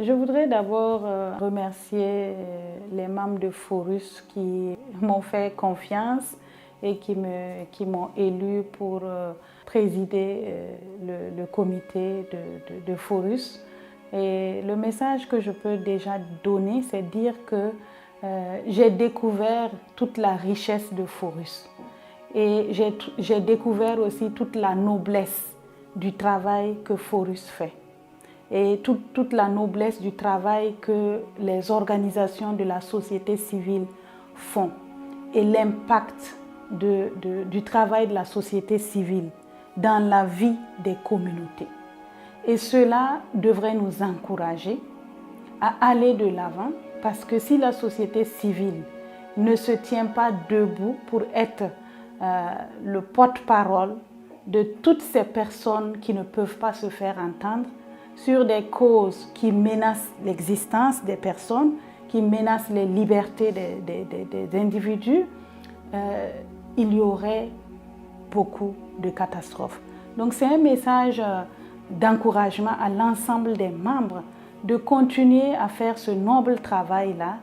Je voudrais d'abord remercier les membres de Forus qui m'ont fait confiance et qui m'ont élu pour présider le comité de Forus. Et le message que je peux déjà donner, c'est dire que j'ai découvert toute la richesse de Forus. Et j'ai découvert aussi toute la noblesse du travail que Forus fait. Et toute la noblesse du travail que les organisations de la société civile font. Et l'impact du travail de la société civile dans la vie des communautés. Et cela devrait nous encourager à aller de l'avant, parce que si la société civile ne se tient pas debout pour être le porte-parole de toutes ces personnes qui ne peuvent pas se faire entendre sur des causes qui menacent l'existence des personnes, qui menacent les libertés des individus, il y aurait beaucoup de catastrophes. Donc c'est un message d'encouragement à l'ensemble des membres de continuer à faire ce noble travail-là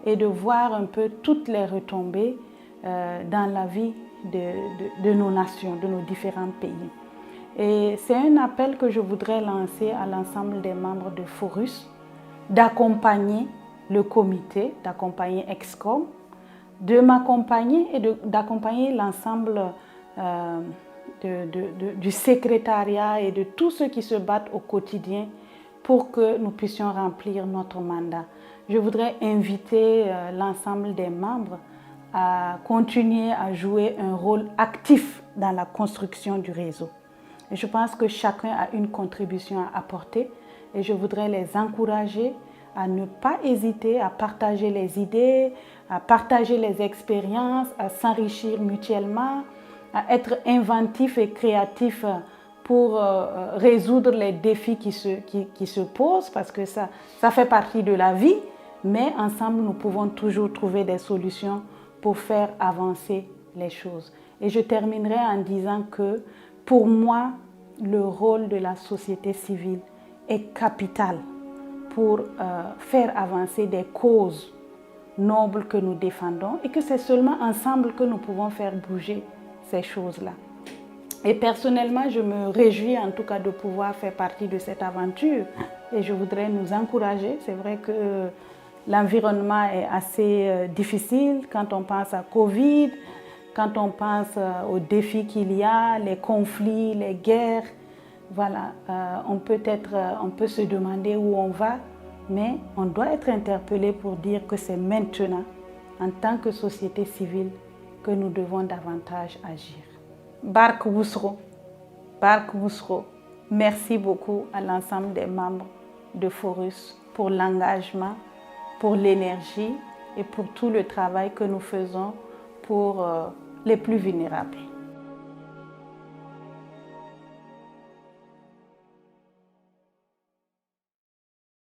et de voir un peu toutes les retombées dans la vie de nos nations, de nos différents pays. Et c'est un appel que je voudrais lancer à l'ensemble des membres de Forus, d'accompagner le comité, d'accompagner EXCOM, de m'accompagner et d'accompagner l'ensemble du secrétariat et de tous ceux qui se battent au quotidien pour que nous puissions remplir notre mandat. Je voudrais inviter l'ensemble des membres à continuer à jouer un rôle actif dans la construction du réseau. Et je pense que chacun a une contribution à apporter et je voudrais les encourager à ne pas hésiter à partager les idées, à partager les expériences, à s'enrichir mutuellement, à être inventif et créatif pour résoudre les défis qui se posent, parce que ça fait partie de la vie, mais ensemble nous pouvons toujours trouver des solutions pour faire avancer les choses. Et je terminerai en disant que pour moi, le rôle de la société civile est capital pour faire avancer des causes nobles que nous défendons et que c'est seulement ensemble que nous pouvons faire bouger ces choses-là. Et personnellement, je me réjouis en tout cas de pouvoir faire partie de cette aventure et je voudrais nous encourager. C'est vrai que l'environnement est assez difficile quand on pense à Covid, quand on pense aux défis qu'il y a, les conflits, les guerres. Voilà, on peut se demander où on va, mais on doit être interpellé pour dire que c'est maintenant, en tant que société civile, que nous devons davantage agir. Bark Bousro, merci beaucoup à l'ensemble des membres de Forus pour l'engagement, pour l'énergie et pour tout le travail que nous faisons pour les plus vulnérables.